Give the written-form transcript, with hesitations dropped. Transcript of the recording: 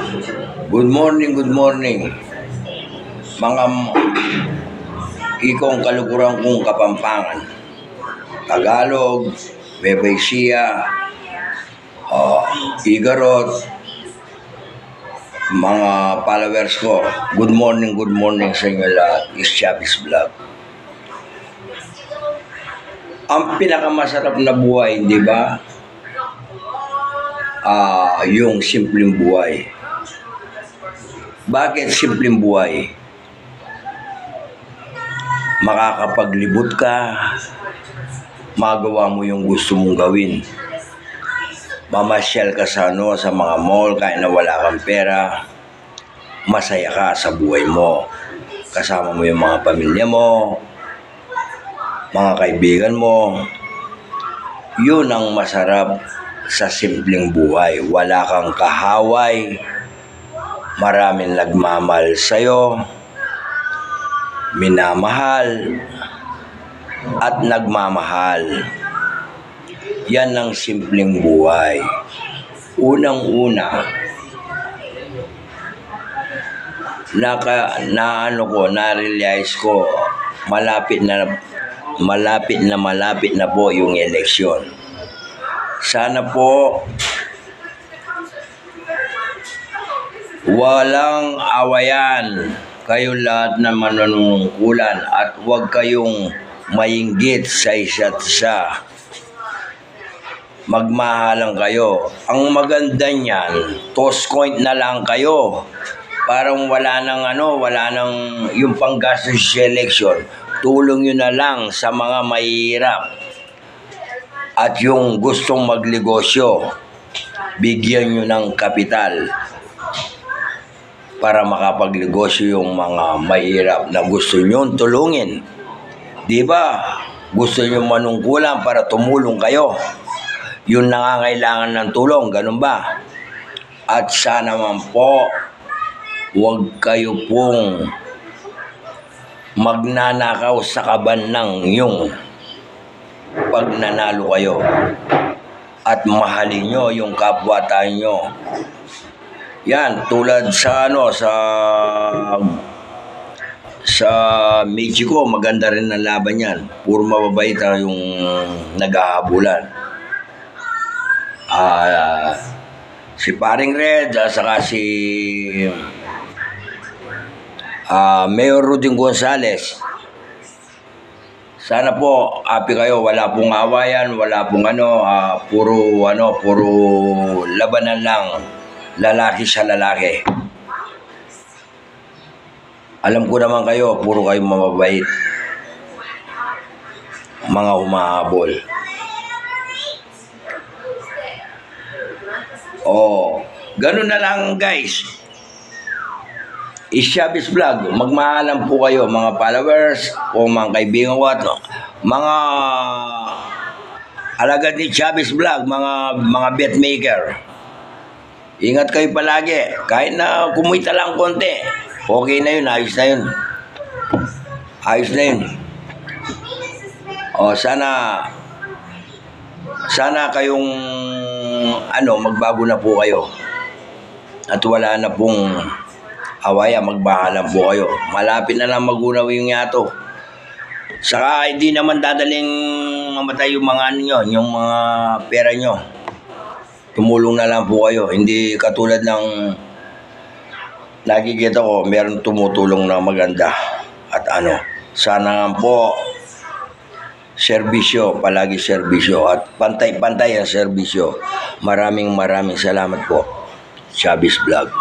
Good morning, mga ikong kalukuran kong Kapampangan. Tagalog, Bebeysia, Igarot, mga followers ko. Good morning sa inyo lahat. Is Chavez Vlog. Ang pinakamasarap na buhay, di ba? Yung simpleng buhay. Bakit simpleng buhay? Makakapaglibot ka, magawa mo yung gusto mong gawin. Mamasyal ka sa mga mall kahit na wala kang pera. Masaya ka sa buhay mo. Kasama mo yung mga pamilya mo, mga kaibigan mo. Yun ang masarap sa simpleng buhay. Wala kang kahaway. Maraming nagmamahal sa'yo, minamahal, at nagmamahal. Yan ang simpleng buhay. Unang-una, na-realize ko, malapit na po yung eleksyon. Sana po walang awayan kayo lahat na manunungkulan at huwag kayong mainggit sa isa't isa. Magmahalan kayo. Ang maganda niyan, toss coin na lang kayo. Parang wala nang yung panggastos sa election. Tulong nyo na lang sa mga mahihirap. At yung gustong magnegosyo, bigyan nyo ng kapital para makapagnegosyo yung mga mahirap na gusto nyo tulungin. Di ba? Gusto nyo manungkulan para tumulong kayo. Yung nangangailangan ng tulong, ganun ba? At sana man po, huwag kayo pong magnanakaw sa kaban ng yung pag nanalo kayo. At mahalin nyo yung kapwa-tao nyo. Yan, tulad sa Mexico, maganda rin ang laban yan. Puro mababait yung naghahabulan. Si Paring Red, saka si Mayor Rudy Gonzales. Sana po, happy kayo. Wala pong awayan, wala pong puro labanan lang. Lalaki sa lalaki. Alam ko naman kayo, puro kayo mababait. Mga humahabol. Ganun na lang guys. Is Chavez Vlog. Magmahalan po kayo mga followers o mga kaibigan ko at mga alagad ni Chavez Vlog, mga bet maker. Ingat kayo palagi. Kahit na kumita lang konti, okay na yun, ayos na yun. Ayos na yun. Sana kayong magbago na po kayo. At wala na pong awaya, magbahalan po kayo. Malapit na lang magunaw yung yato. Saka hindi naman dadaling mamatay yung mga yung mga pera nyo. Tumulong na lang po kayo. Hindi katulad ng nakikita ko, meron tumutulong na maganda. At sana nga po, serbisyo, palagi serbisyo. At pantay-pantay ang serbisyo. Maraming salamat po. Chavez Vlog.